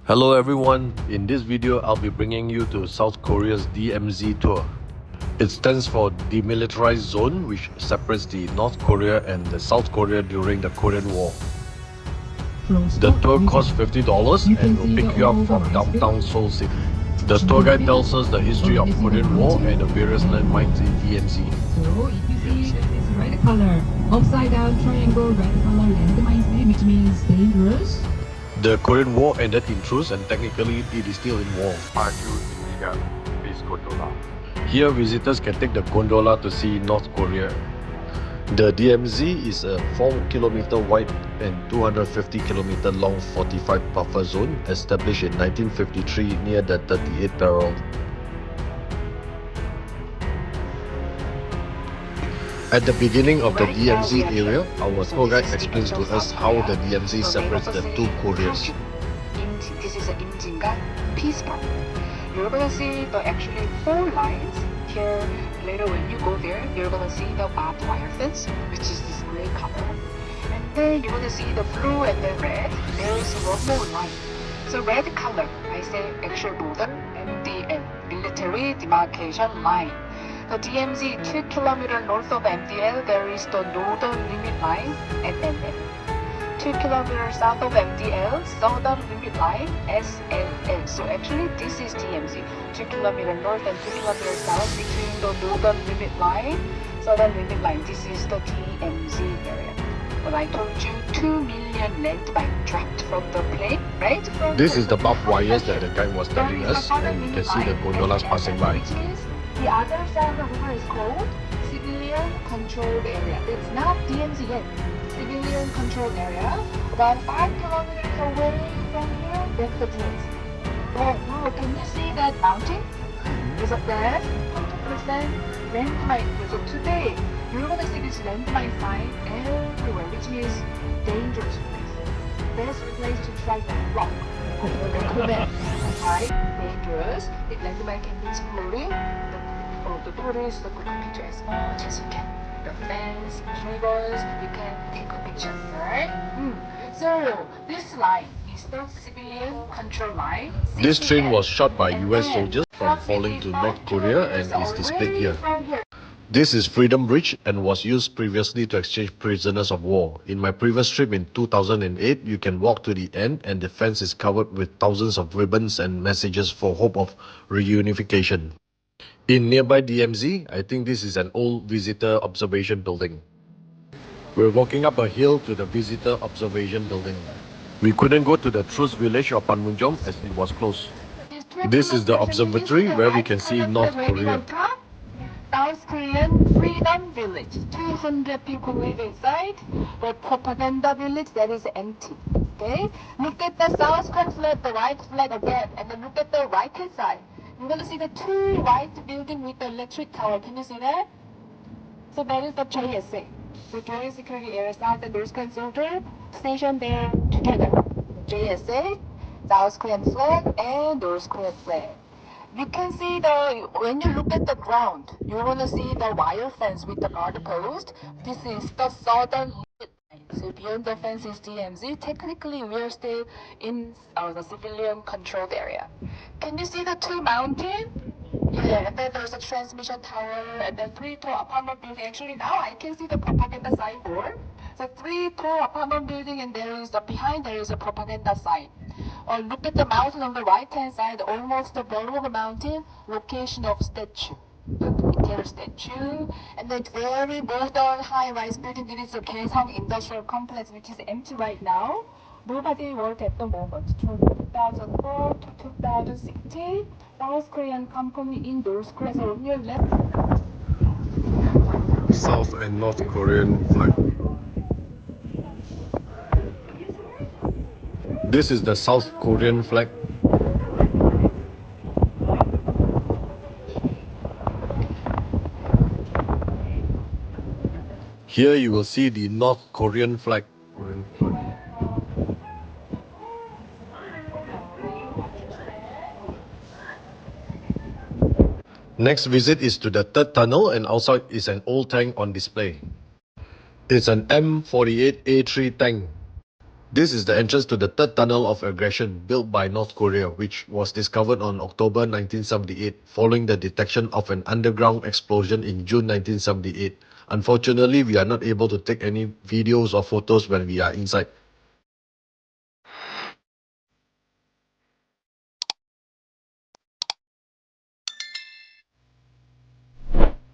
Hello everyone, in this video I'll be bringing you to South Korea's DMZ tour. It stands for Demilitarized Zone, which separates the North Korea and the South Korea during the Korean War. The tour costs $50 and will pick you up from downtown Seoul City. The tour guide tells us the history of Korean War and the various landmines in DMZ. So if you see this red color, upside down triangle red color landmines, which means dangerous. The Korean War ended in truce and technically it is still in war. Are you initial space gondola? Here visitors can take the gondola to see North Korea. The DMZ is a 4 km wide and 250 km long fortified buffer zone established in 1953 near the 38th parallel. At the beginning of the DMZ area, our tour guide explains to us how the DMZ separates the two Koreas. This is the Imjingan peace park. You're gonna see the actually 4 lines here. Later when you go there, you're gonna see the barbed wire fence, which is this gray color. And then you're gonna see the blue and the red. There is one more line. So red color, I say actual border, MDL, military demarcation line. The DMZ 2 km north of MDL, there is the northern limit line, NNL. 2 km south of MDL, southern limit line, SLL. So actually this is DMZ, 2 km north and 2 km south between the northern limit line, southern limit line. This is the DMZ area. Well, I told you 2 million landmine dropped from the plane, right? This is the barbed wires that the guide was telling us, and you can see the gondolas passing by. The other side of the river is called civilian controlled area. It's not DMZ yet. Civilian controlled area. About 5 kilometers away from here, that's the DMZ. Oh, now can you see that mountain? Is it there? 100% landmine. So today, you're gonna see this landmine sign everywhere, which is dangerous place. Best place to try to rock. Recommend. Right? Dangerous. The landmine can be exploding. The tourists look at the picture as much as you can. The fence, triggers, you can take a picture, right? So this line is the civilian control line. This train was shot by US soldiers from falling to North Korea and is displayed here. This is Freedom Bridge and was used previously to exchange prisoners of war. In my previous trip in 2008, you can walk to the end and the fence is covered with thousands of ribbons and messages for hope of reunification. In nearby DMZ, I think this is an old visitor observation building. We're walking up a hill to the visitor observation building. We couldn't go to the Truce village of Panmunjom as it was closed. This is the observatory where we can see North Korea. South Korean Freedom Village. 200 people live inside. The propaganda village that is empty. Okay? Look at the South Korean flag, the right flag again, and then look at the right hand side. You're gonna see the 2 white building with the electric tower. Can you see that? So that is the JSA. The Joint Security Area South and North Korean soldier stationed there together. JSA, South Korean flag, and North Korean flag. You can see when you look at the ground, you're gonna see the wire fence with the guard post. This is the southern limit line. So beyond the fence is DMZ. Technically, we are still in the civilian controlled area. Can you see the 2 mountains? Yeah, and then there's a transmission tower and then 3-tall apartment building. Actually, now I can see the propaganda signboard. So 3-tall apartment building and behind there is a propaganda sign. Or look at the mountain on the right hand side, almost the bottom of the mountain, location of statue. The detail statue. And then very modern high-rise building, it is a Kaesong Industrial Complex, which is empty right now. Nobody worked at the moment. From 2004 to 2016, South Korean company in North Korea. So on your left. South and North Korean flag. This is the South Korean flag. Here you will see the North Korean flag. Next visit is to the third tunnel and outside is an old tank on display. It's an M48A3 tank. This is the entrance to the third tunnel of aggression built by North Korea, which was discovered on October 1978 following the detection of an underground explosion in June 1978. Unfortunately, we are not able to take any videos or photos when we are inside.